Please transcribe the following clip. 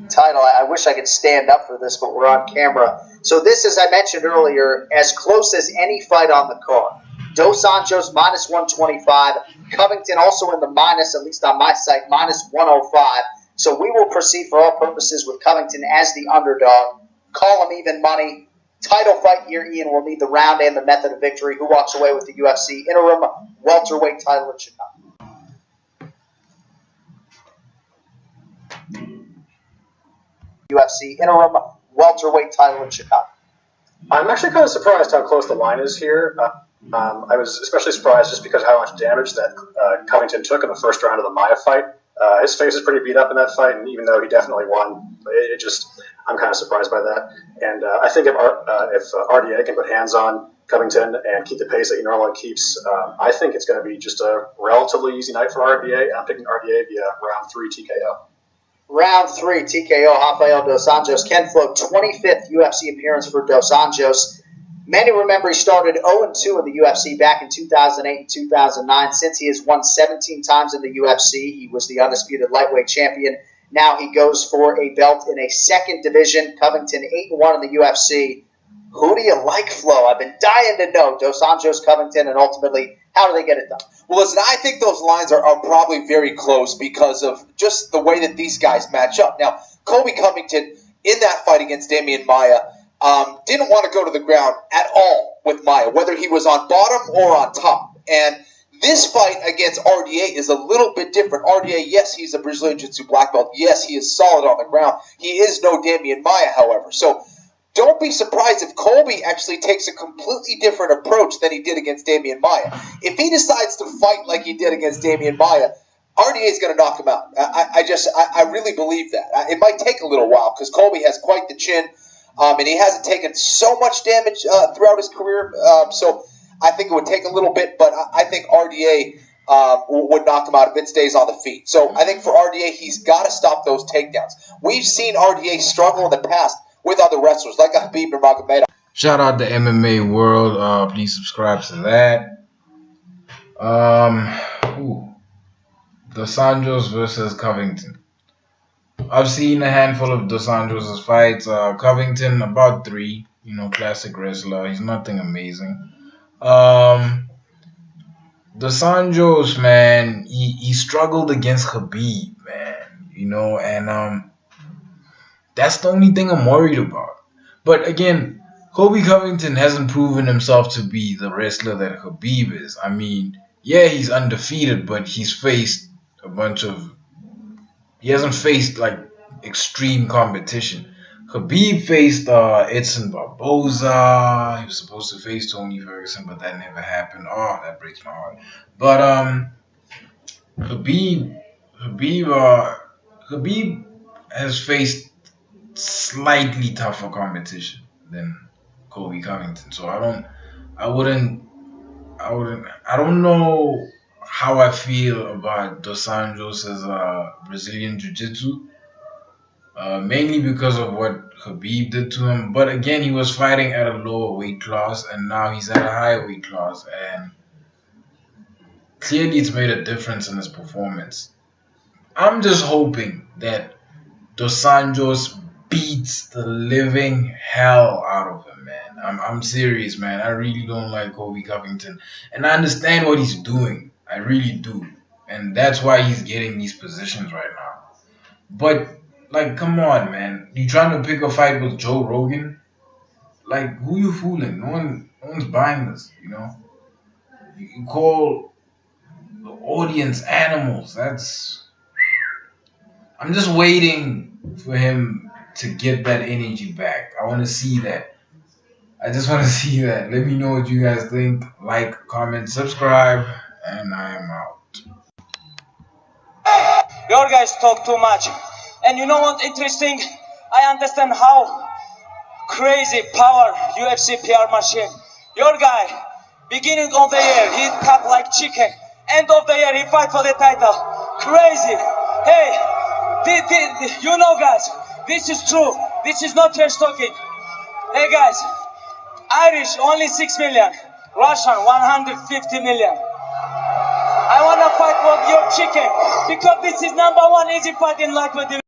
title. I wish I could stand up for this, but we're on camera. So this, as I mentioned earlier, as close as any fight on the card. Dos Anjos minus 125. Covington also in the minus, at least on my site, minus 105. So we will proceed for all purposes with Covington as the underdog. Call him even money. Title fight here, Ian will need the round and the method of victory. Who walks away with the UFC interim welterweight title in Chicago? UFC interim welterweight title in Chicago. I'm actually kind of surprised how close the line is here. I was especially surprised just because of how much damage that Covington took in the first round of the Maia fight. His face is pretty beat up in that fight, and even though he definitely won, I'm kind of surprised by that. And I think if RDA can put hands on Covington and keep the pace that he normally keeps, I think it's going to be just a relatively easy night for RDA. I'm picking RDA via round 3 TKO. Round 3 TKO, Rafael Dos Anjos. Ken Flo, 25th UFC appearance for Dos Anjos. Many remember he started 0-2 in the UFC back in 2008 and 2009. Since he has won 17 times in the UFC, he was the undisputed lightweight champion. Now he goes for a belt in a second division. Covington 8-1 in the UFC. Who do you like, Flo? I've been dying to know. Dos Anjos, Covington, and ultimately, how do they get it done? Well, listen, I think those lines are probably very close because of just the way that these guys match up. Now, Colby Covington, in that fight against Demian Maia, didn't want to go to the ground at all with Maia, whether he was on bottom or on top. And this fight against RDA is a little bit different. RDA, yes, he's a Brazilian Jiu-Jitsu black belt. Yes, he is solid on the ground. He is no Demian Maia, however. So don't be surprised if Colby actually takes a completely different approach than he did against Demian Maia. If he decides to fight like he did against Demian Maia, RDA is going to knock him out. I really believe that. It might take a little while because Colby has quite the chin, and he hasn't taken so much damage throughout his career. So I think it would take a little bit, but I think RDA would knock him out if it stays on the feet. So I think for RDA, he's got to stop those takedowns. We've seen RDA struggle in the past with other wrestlers like Habib Nurmagomedov. Shout out to MMA World. Please subscribe to that. Dos Anjos versus Covington. I've seen a handful of Dos Anjos' fights. Covington, about 3. You know, classic wrestler. He's nothing amazing. Dos Anjos, man, he struggled against Habib, man. You know, and that's the only thing I'm worried about. But again, Colby Covington hasn't proven himself to be the wrestler that Habib is. I mean, yeah, he's undefeated, but he's faced a bunch of... He hasn't faced, like, extreme competition. Habib faced Edson Barboza. He was supposed to face Tony Ferguson, but that never happened. Oh, that breaks my heart. But Habib has faced slightly tougher competition than Colby Covington. So I don't know how I feel about Dos Anjos' Brazilian Jiu-Jitsu. Mainly because of what Habib did to him. But again, he was fighting at a lower weight class, and now he's at a higher weight class. And clearly it's made a difference in his performance. I'm just hoping that Dos Anjos beats the living hell out of him, man. I'm serious, man. I really don't like Colby Covington. And I understand what he's doing. I really do. And that's why he's getting these positions right now. But, like, come on, man. You trying to pick a fight with Joe Rogan? Like, who you fooling? No one's buying this, you know? You call the audience animals. I'm just waiting for him to get that energy back. I want to see that. I just want to see that. Let me know what you guys think. Like, comment, subscribe, and I am out. Your guys talk too much. And you know what interesting? I understand how crazy power UFC PR machine. Your guy, beginning of the year, he cut like chicken. End of the year, he fight for the title. Crazy. Hey, you know, guys, this is true. This is not trash talking. Hey, guys, Irish only 6 million. Russian 150 million. I want to fight for your chicken because this is #1 easy fight in lightweight division.